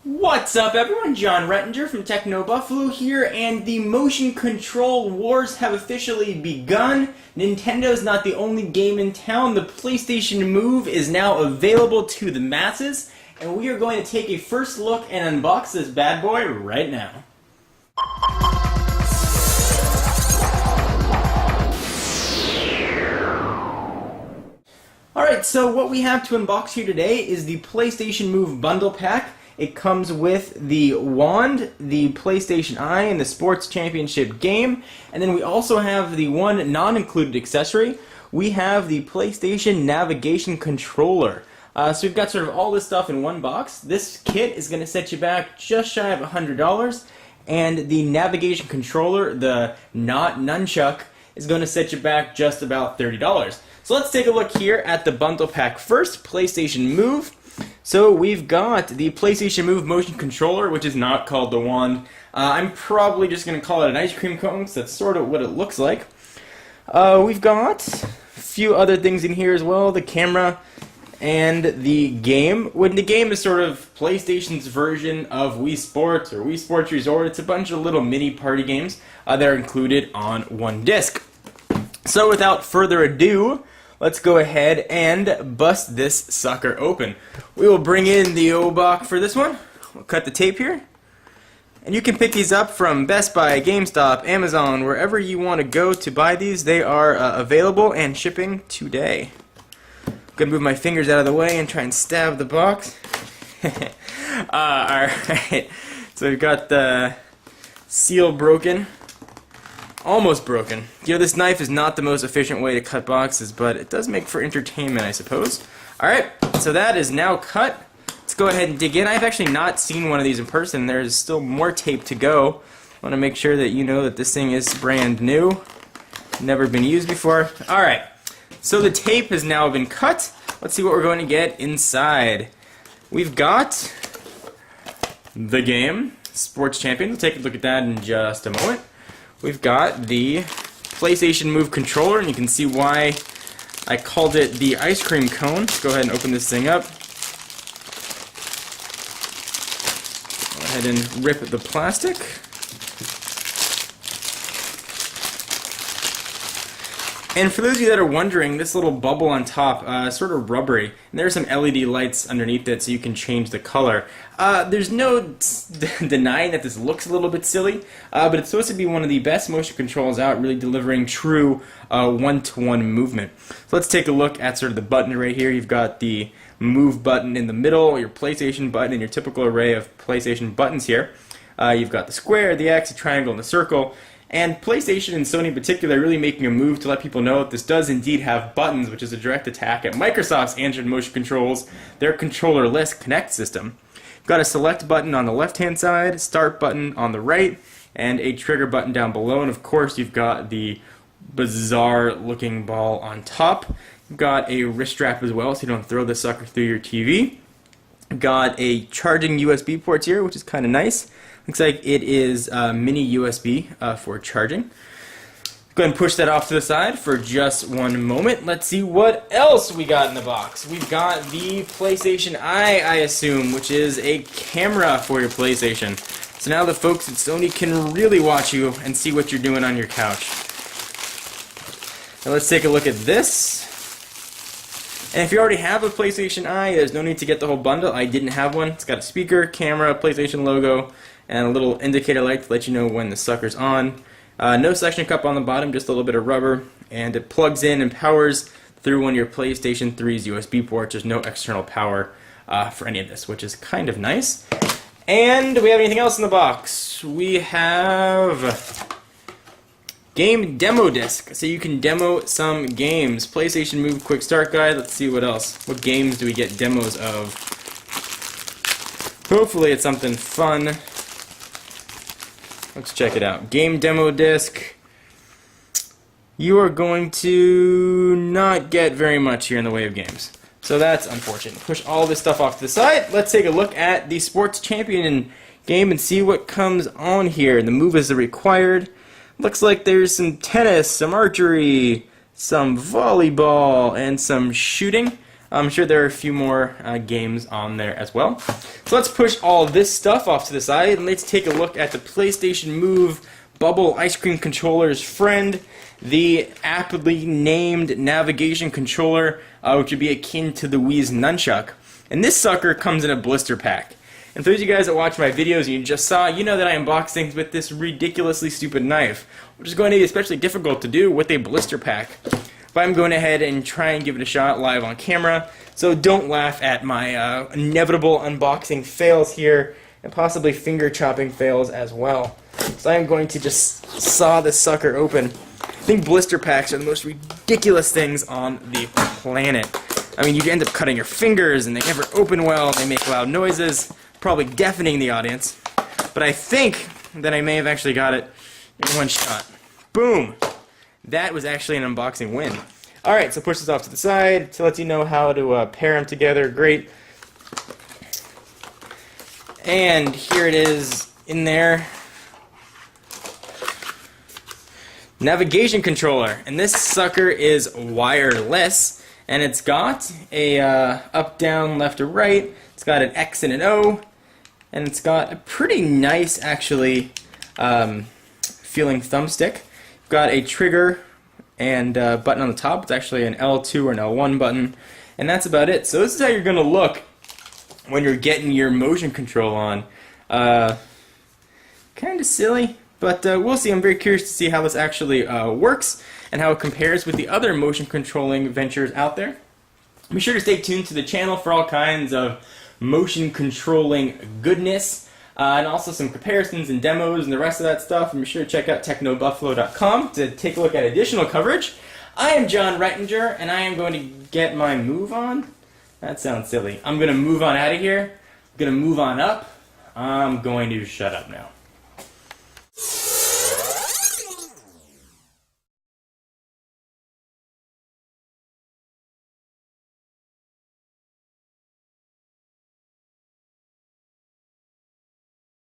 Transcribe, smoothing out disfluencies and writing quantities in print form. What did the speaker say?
What's up, everyone? John Rettinger from Techno Buffalo here, and the motion control wars have officially begun. Nintendo's not the only game in town. The PlayStation Move is now available to the masses, and we are going to take a first look and unbox this bad boy right now. Alright, so what we have to unbox here today is the PlayStation Move Bundle Pack. It comes with the wand, the PlayStation Eye, and the Sports Championship game. And then we also have the one non-included accessory. We have the PlayStation Navigation Controller. So we've got sort of all this stuff in one box. This kit is going to set you back just shy of $100. And the Navigation Controller, the not nunchuck, is going to set you back just about $30. So let's take a look here at the bundle pack first, PlayStation Move. So we've got the PlayStation Move motion controller, which is not called the wand. I'm probably just going to call it an ice cream cone, because that's sort of what it looks like. We've got a few other things in here as well, the camera and the game. When the game is sort of PlayStation's version of Wii Sports or Wii Sports Resort, it's a bunch of little mini party games that are included on one disc. So without further ado, let's go ahead and bust this sucker open. We will bring in the O-Box for this one. We'll cut the tape here. And you can pick these up from Best Buy, GameStop, Amazon, wherever you want to go to buy these. They are available and shipping today. I'm going to move my fingers out of the way and try and stab the box. Alright, so we've got the seal broken. Almost broken. You know, this knife is not the most efficient way to cut boxes, but it does make for entertainment, I suppose. Alright, so that is now cut. Let's go ahead and dig in. I've actually not seen one of these in person. There's still more tape to go. I want to make sure that you know that this thing is brand new. Never been used before. Alright, so the tape has now been cut. Let's see what we're going to get inside. We've got the game, Sports Champion. We'll take a look at that in just a moment. We've got the PlayStation Move controller, and you can see why I called it the ice cream cone. Let's go ahead and open this thing up. Go ahead and rip the plastic. And for those of you that are wondering, this little bubble on top is sort of rubbery. And there are some LED lights underneath it so you can change the color. There's no denying that this looks a little bit silly, but it's supposed to be one of the best motion controls out, really delivering true one-to-one movement. So let's take a look at sort of the button right here. You've got the Move button in the middle, your PlayStation button, and your typical array of PlayStation buttons here. You've got the square, the X, the triangle, and the circle. And PlayStation and Sony in particular are really making a move to let people know that this does indeed have buttons, which is a direct attack at Microsoft's Android motion controls, their controller-less Kinect system. You've got a select button on the left-hand side, start button on the right, and a trigger button down below. And of course, you've got the bizarre-looking ball on top. You've got a wrist strap as well, so you don't throw the sucker through your TV. You've got a charging USB port here, which is kind of nice. Looks like it is mini USB for charging. Go ahead and push that off to the side for just one moment. Let's see what else we got in the box. We've got the PlayStation Eye, I assume, which is a camera for your PlayStation. So now the folks at Sony can really watch you and see what you're doing on your couch. Now let's take a look at this. And if you already have a PlayStation Eye, there's no need to get the whole bundle. I didn't have one. It's got a speaker, camera, PlayStation logo, and a little indicator light to let you know when the sucker's on. No suction cup on the bottom, just a little bit of rubber, and it plugs in and powers through one of your PlayStation 3's USB ports. There's no external power for any of this, which is kind of nice. And do we have anything else in the box? We have game demo disc, so you can demo some games. PlayStation Move Quick Start Guide. Let's see what else. What games do we get demos of? Hopefully it's something fun. Let's check it out. Game demo disc. You are going to not get very much here in the way of games. So that's unfortunate. Push all this stuff off to the side. Let's take a look at the Sports Champion game and see what comes on here. The move is required. Looks like there's some tennis, some archery, some volleyball, and some shooting. I'm sure there are a few more games on there as well. So let's push all this stuff off to the side and let's take a look at the PlayStation Move Bubble Ice Cream Controller's friend, the aptly named navigation controller, which would be akin to the Wii's Nunchuck. And this sucker comes in a blister pack. And for those of you guys that watch my videos and you just saw, you know that I unbox things with this ridiculously stupid knife, which is going to be especially difficult to do with a blister pack. But I'm going ahead and try and give it a shot live on camera, so don't laugh at my inevitable unboxing fails here, and possibly finger chopping fails as well. So I'm going to just saw this sucker open. I think blister packs are the most ridiculous things on the planet. I mean, you end up cutting your fingers, and they never open well, and they make loud noises, probably deafening the audience. But I think that I may have actually got it in one shot. Boom! That was actually an unboxing win. Alright, so push this off to the side to let you know how to pair them together. Great. And here it is in there. Navigation controller. And this sucker is wireless. And it's got a up, down, left, or right. It's got an X and an O. And it's got a pretty nice, actually, feeling thumbstick. Got a trigger and button on the top. It's actually an L2 or an L1 button, and that's about it. So this is how you're going to look when you're getting your motion control on. Kind of silly, but we'll see. I'm very curious to see how this actually works and how it compares with the other motion controlling ventures out there. Be sure to stay tuned to the channel for all kinds of motion controlling goodness. And also some comparisons and demos and the rest of that stuff. And be sure to check out technobuffalo.com to take a look at additional coverage. I am John Reitinger, and I am going to get my move on. That sounds silly. I'm going to move on out of here. I'm going to move on up. I'm going to shut up now.